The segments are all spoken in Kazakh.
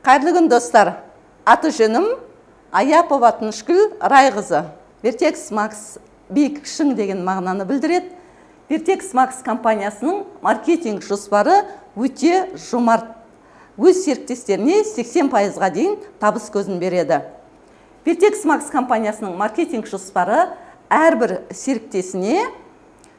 Қайырлы күн достар. Аты жөнім Аяпова Тынышгүл Райқызы. Vertex Max биік шың деген мағынаны білдіреді. Vertex Max компаниясының маркетинг жоспары өте жұмарт. Өз серіктестеріне 80%-ға дейін табыс көзін береді. Vertex Max компаниясының маркетинг жоспары әрбір серіктесіне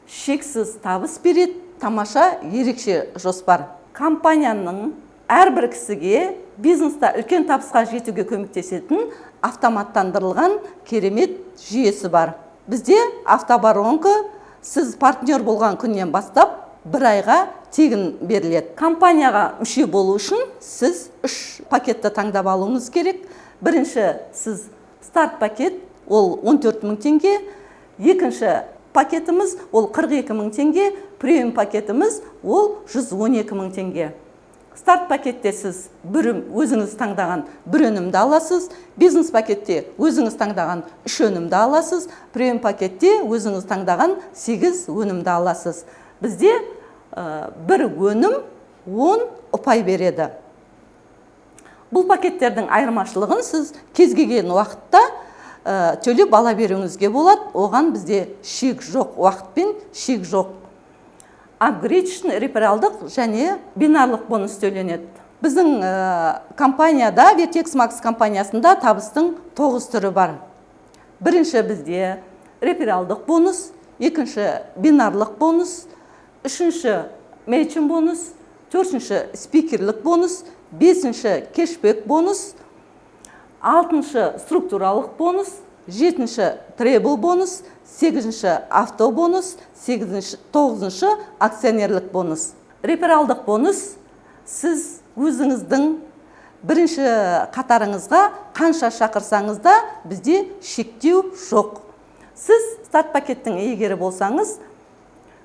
шексіз табыс береді. Тамаша ерекше жоспар. Компанияның әрбір кісіге бизнеста үлкен табысқа жетуге көмектесетін автоматтандырылған керемет жүйесі бар. Бізде автобаронка сіз партнер болған күннен бастап бір айға тегін беріледі. Компанияға мүше болу үшін сіз 3 пакетті таңдап алуыңыз керек. Бірінші сіз старт пакет, ол 14 000 теңге. Екінші пакетіміз ол 42 000 теңге. Премиум пакетіміз ол 112 000 теңге. Старт пакетте сіз өзіңіз таңдаған бір өнімді аласыз. Бизнес пакетте өзіңіз таңдаған 3 өнімді аласыз. Премиум пакетте өзіңіз таңдаған 8 өнімді аласыз. Бізде бір өнім 10 ұпай береді. Бұл пакеттердің айырмашылығын сіз кез келген уақытта төлеп ала беруіңізге болады. Оған бізде шек жоқ, уақытпен шек жоқ. Апгрейд үшін рефералдық және бинарлық бонус төленеді. Біздің компанияда, Vertex Max компаниясында табыстың 9 түрі бар. Бірінші бізде рефералдық бонус, екінші бинарлық бонус, үшінші мейчинг бонус, төртінші спикерлік бонус, бесінші кешбек бонус, алтыншы структуралық бонус, жетінші требл бонус, 8-ші авто бонус, 9-ші акционерлік бонус. Рефералдық бонус сіз өзіңіздің бірінші қатарыңызға қанша шақырсаңыз да бізде шектеу жоқ. Сіз старт пакеттің иегері болсаңыз,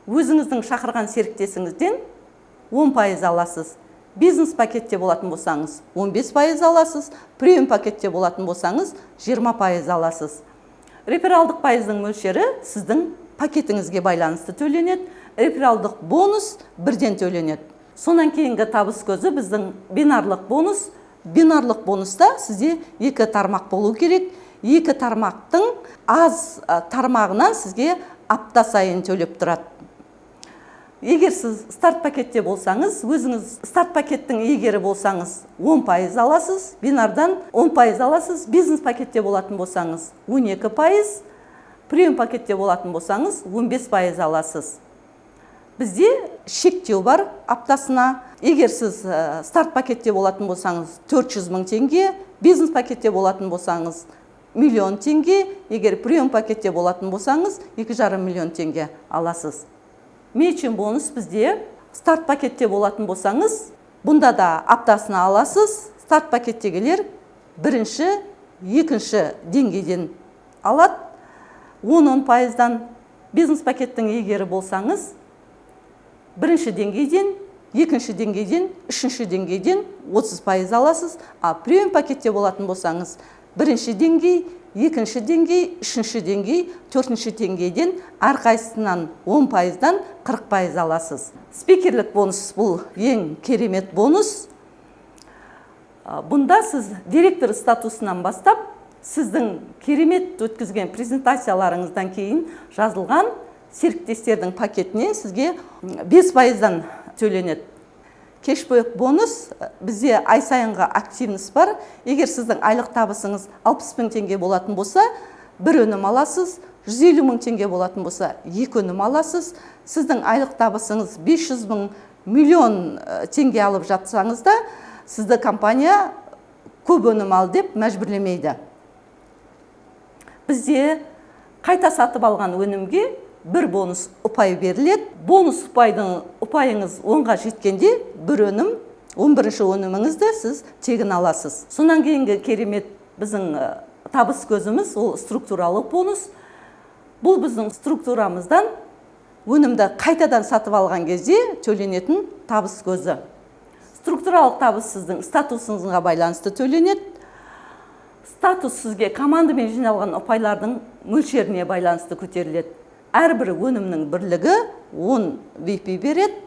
өзіңіздің шақырған серіктесіңізден 10% аласыз. Бизнес пакетте болатын болсаңыз 15% аласыз. Премиум пакетте болатын болсаңыз 20% аласыз. Рефералдық пайыздың мөлшері сіздің пакетіңізге байланысты төленеді. Рефералдық бонус бірден төленеді. Сонан кейінгі табыс көзі біздің бинарлық бонус. Бинарлық бонуста сізде 2 тармақ болу керек. 2 тармақтың аз тармағынан сізге апта сайын төлеп тұрады. Егер сіз старт пакетте болсаңыз, өзіңіз старт пакеттің иегері болсаңыз 10% аласыз, бинардан 10% аласыз. Бизнес пакетте болатын болсаңыз 12%, премиум пакетте болатын болсаңыз 15% аласыз. Бізде шектеу бар аптасына. Егер сіз старт пакетте болатын болсаңыз 400 000 теңге, бизнес пакетте болатын болсаңыз 1 000 000 теңге, егер премиум пакетте болатын болсаңыз 2,5 миллион теңге аласыз. Мейчинг бонус бізде старт пакетте болатын болсаңыз, бұнда да аптасына аласыз. Старт пакеттегілер бірінші, екінші деңгейден алады. 10%-дан бизнес пакеттің иегері болсаңыз, бірінші деңгейден, екінші деңгейден, үшінші деңгейден 30% аласыз. Премиум пакетте болатын болсаңыз, бірінші деңгей, екінші деңгей, үшінші деңгей, төртінші деңгейден әрқайсысынан 10%-дан 40% аласыз. Спикерлік бонус бұл ең керемет бонус. Бұнда сіз директор статусынан бастап, сіздің керемет өткізген презентацияларыңыздан кейін жазылған серіктестердің пакетіне сізге 5%-дан төленеді. Кешбек бонус бізде ай сайынғы активность бар. Егер сіздің айлық табысыңыз 60 000 теңге болатын болса, бір өнім аласыз. 150 000 теңге болатын болса, 2 өнім аласыз. Сіздің айлық табысыңыз 500 000 миллион теңге алып жатсаңыз да, сізді компания көп өнім ал деп мәжбүрлемейді. Бізде қайта сатып алған өнімге бір бонус ұпай беріледі. Бонус ұпайыңыз 10-ға жеткенде бір өнім, 11-ші өніміңізді сіз тегін аласыз. Сонан кейінгі керемет біздің табыс көзіміз ол структуралық бонус. Бұл біздің структурамыздан өнімді қайтадан сатып алған кезде төленетін табыс көзі. Структуралық табыс сіздің статусыңызға байланысты төленеді. Статус сізге командамен жиналған ұпайлардың мөлшеріне байланысты көтеріледі. Әрбір өнімнің бірлігі 10 VP береді.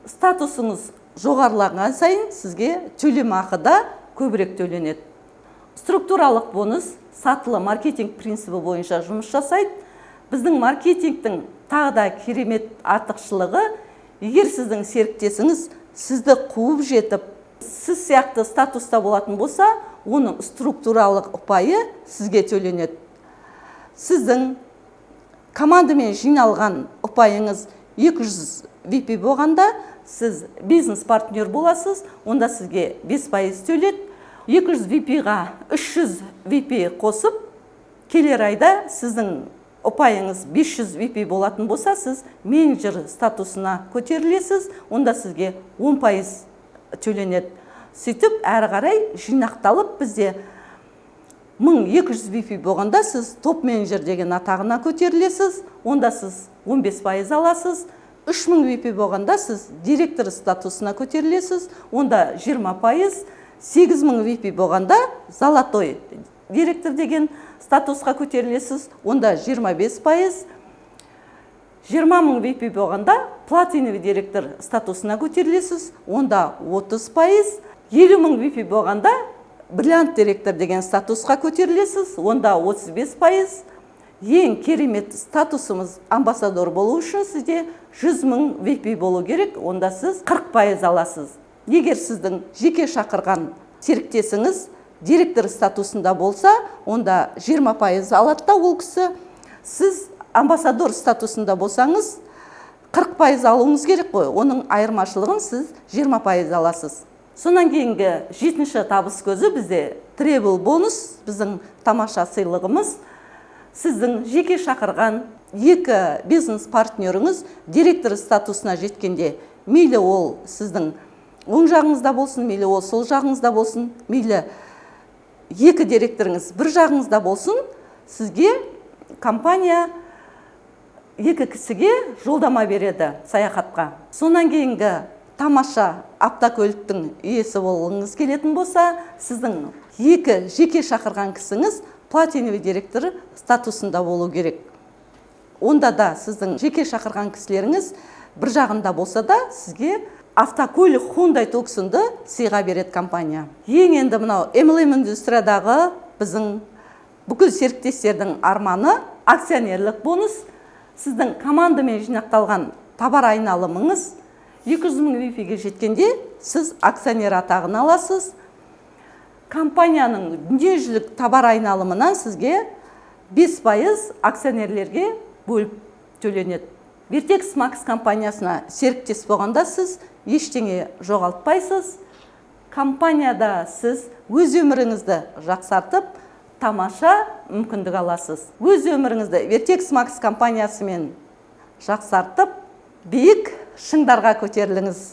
Статусыңыз жоғарылаған сайын сізге төлемақыда көбірек төленеді. Структуралық бонус сатылы маркетинг принципі бойынша жұмыс жасайды. Біздің маркетингтің тағы да керемет артықшылығы, егер сіздің серіктесіңіз сізді қуып жетіп, сіз сияқты статуста болатын болса, оның структуралық ұпайы сізге төленеді. Сіздің командамен жиналған ұпайыңыз 200 VP болғанда, сіз бизнес-партнер боласыз, онда сізге 5% төледі. 200 VP-ға 300 VP қосып, келер айда сіздің ұпайыңыз 500 VP болатын болса, сіз менеджер статусына көтерілесіз, онда сізге 10% төленеді. Сөйтіп, әрі қарай жинақталып, бізде 1200 VP болғанда, сіз топ менеджер деген атағына көтерілесіз, онда сіз 15% аласыз. 3000 VP болғанда, сіз директор статусына көтерілесіз, онда 20%. 8000 VP болғанда, золотой директор деген статусқа көтерілесіз, онда 25%. 20000 VP болғанда, платиновый директор статусына көтерілесіз, онда 30%. 50000 VP болғанда, бриллиант директор деген статусқа көтерілесіз, онда 35%. Ең керемет статусымыз амбассадор болу үшін сізде 100.000 VP болу керек, онда сіз 40% аласыз. Егер сіздің жеке шақырған серіктесіңіз директор статусында болса, онда 20% алады да ол кісі. Сіз амбассадор статусында болсаңыз, 40% алуыңыз керек қой. Оның айырмашылығын сіз 20% аласыз. Сонан кейінгі 7-ші табыс көзі бізде требл бонус, біздің тамаша сыйлығымыз. Сіздің жеке шақырған екі бизнес партнеріңіз директор статусына жеткенде, мейлі ол сіздің оң жағыңызда болсын, мейлі ол сол жағыңызда болсын, мейлі екі директорыңыз бір жағыңызда болсын, сізге компания екі кісіге жолдама береді саяхатқа. Сонан кейінгі тамаша автокөліктің иесі болғыңыз келетін болса, сіздің екі жеке шақырған кісіңіз платиновый директор статусында болу керек. Онда да сіздің жеке шақырған кісілеріңіз бір жағында болса да, сізге автокөлік Hyundai Tucson'ды сыйға береді компания. Ең енді мынау MLM индустриядағы біздің бүкіл серіктестердің арманы акционерлік бонус. Сіздің командамен жинақталған товар айналымыңыз 200.000 VP-ге жеткенде сіз акционер атағын аласыз. Компанияның дүниежүзілік товар айналымынан сізге 5% акционерлерге бөліп төленеді. Vertex Max компаниясына серіктес болғанда сіз ештеңе жоғалтпайсыз. Компанияда сіз өз өміріңізді жақсартып, тамаша мүмкіндік аласыз. Өз өміріңізді Vertex Max компаниясымен жақсартып, биік шыңдарға көтеріліңіз.